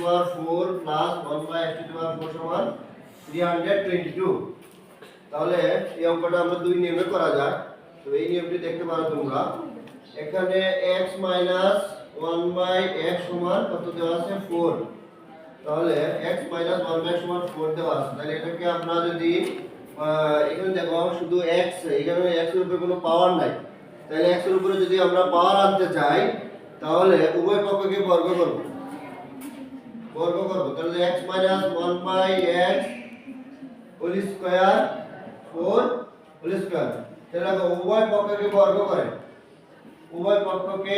Power 4 plus 1 by x to the power 4 সমান 322। তাহলে এই অঙ্কটা আমরা দুই নিয়মে করা যায়। তো এই নিয়মটি দেখতে পারো তোমরা। এখানে x মাইনাস 1 বাই x সমান কত দেওয়া আছে 4। তাহলে x মাইনাস 1 বাই সমান 4 দেওয়া আছে। তাহলে এটাকে আমরা যদি এখানে দেখো শুধু x, এখানে x এর উপরে কোনো পাওয়ার নাই। তাহলে x এর উপরে যদি আমরা পাওয়ার আনতে চাই তাহলে উভয় পক্ষকে বর্গ করব। তাহলে x minus 1 by x whole square 4 whole square. তাহলে উভয় পক্ষকে বর্গ করে, উভয় পক্ষকে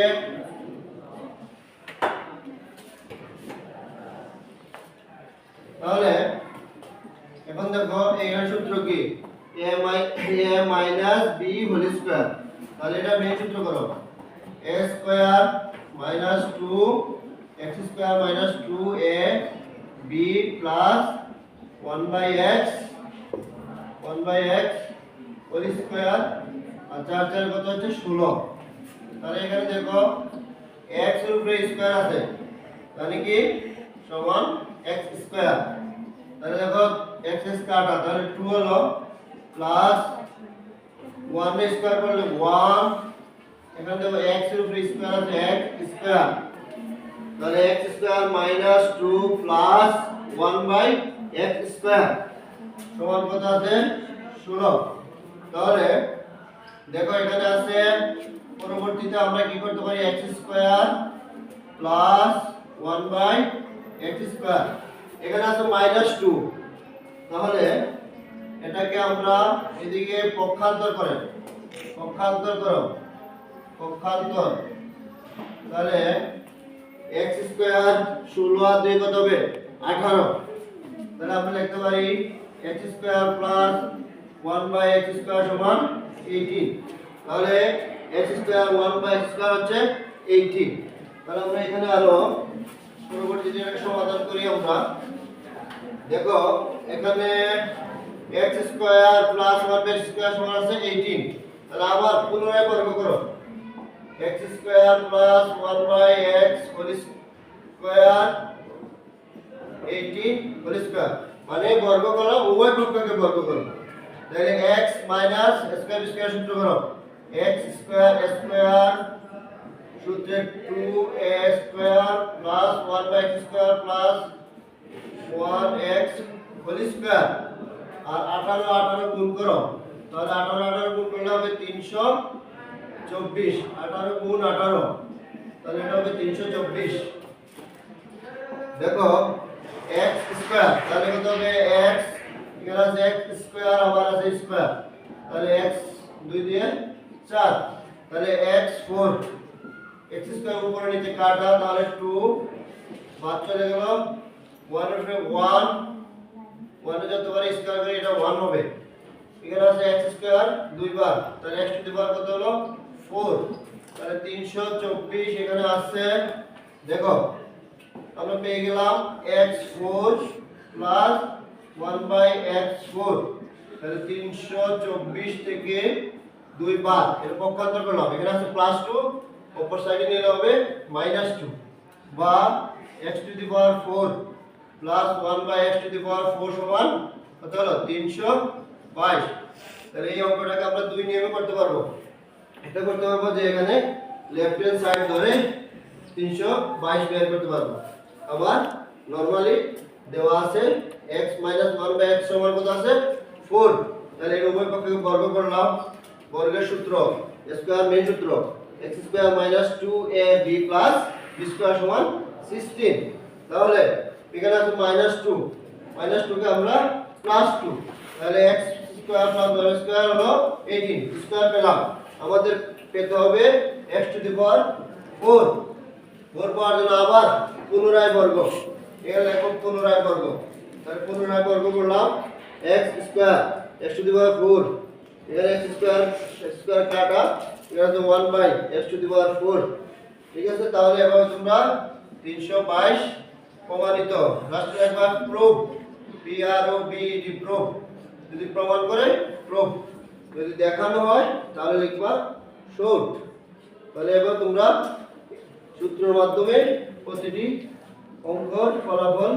তাহলে এখন দেখো এর সূত্র কি a minus b whole square. তাহলে এটা মেন সূত্র করো a square minus 2 x square minus 2a b plus 1 by x whole square আর 4 4 কত হচ্ছে 16। তাহলে এখানে দেখো x এর উপরে স্কয়ার আছে, মানে কি সমান x স্কয়ার। তাহলে দেখো x কাটা, তাহলে 2 হলো প্লাস 1 এর স্কয়ার করলে 1। এখানে দেখো x এর উপরে স্কয়ার আছে x স্কয়ার, তাহলে x square minus 2 plus 1 by x square সমান কত আছে 16। তাহলে দেখো এখানে আছে পরবর্তীতে আমরা কি করতে পারি x square plus 1 by x square. এখানে আছে মাইনাস 2, তাহলে এটাকে আমরা এদিকে পক্ষান্তর করো। তাহলে x স্কয়ার 16 আর 2 কত হবে 18। তাহলে আমরা লিখতে পারি x square plus 1 by x square সমান 18। তাহলে x square 1 by x square হচ্ছে 18। তাহলে আমরা এখানে আরো পরবর্তীতে সমাধান করি আমরা। দেখো এখানে x square plus 1 by x square সমান আছে 18। তাহলে আবার পুনরায় বর্গ করো x square plus 1 by x whole square 18 whole square, মানে বর্গ করো উভয় পক্ষকে বর্গ করো। তাহলে x মাইনাস স্কয়ার স্কয়ার সূত্র করো x স্কয়ার স্কয়ার সূত্রে 2a square plus 1 by x square plus 1x whole square আর 18 গুণ করো। তাহলে 18 গুণ করলে হবে 324। 18 গুণ 18, তাহলে এটা হবে 324। দেখো x স্কয়ার, তাহলে কত হবে x, এখানে আছে x স্কয়ার আবার আছে স্কয়ার, তাহলে x 2 দিয়ে 4, তাহলে x 4। x স্কয়ার উপরে নিচে কাটা, তাহলে 2 বাদ চলে গেল 1 এর উপরে 1 এর যতবার স্কয়ার করে এটা 1 হবে। এখানে আছে x স্কয়ার 2 বার, তাহলে x টু দি পাওয়ার কত হলো 4। তাহলে 324 এখানে আছে। দেখো আমরা পেয়ে গেলাম x4 প্লাস 1 বাই x4। তাহলে 324 থেকে 2 বাদ এর পক্ষান্তর করলাম, এখানে আছে প্লাস 2, অপর সাইডে নিলে হবে মাইনাস 2 বা x to the power 4 plus 1 by x to the power 4 সমান কত হলো 322। তাহলে এই অঙ্কটাকে আমরা দুই নিয়মে করতে পারবো। এটা করতে পারবো যে এখানে লেফট হ্যান্ড সাইড ধরে 322 বের করতে পারবো। আবার নরমালি দেওয়া আছে x মাইনাস 1 বাই x সমান কত আছে 4। তাহলে এর উভয় পক্ষকে বর্গ করলাম, বর্গের সূত্র স্কয়ার মেইন সূত্র x square minus 2ab plus b square সমান 16। তাহলে এখানে আছে মাইনাস 2 কে আমরা প্লাস 2, তাহলে x square plus y square হলো 18 স্কয়ার পেলাম। আমাদের পেতে হবে x টু দি পাওয়ার 4 পাওয়ার জন্য আবার পুনরায় বর্গ, এর লেখক পুনরায় বর্গ। তাহলে পুনরায় বর্গ করলাম x square x to the power 4, এখানে x স্কয়ার কাটা, এখানে 1 by x to the power 4। ঠিক আছে, তাহলে এভাবে তোমরা 322 প্রমাণিত। লাস্টে একবার প্রুফ, PROVED প্রুফ, যদি প্রমাণ করে প্রুফ, যদি দেখানো হয় তাহলে লিখবা শোড। তাহলে এবার তোমরা সূত্রের মাধ্যমে প্রতিটি অঙ্কর ফলাফল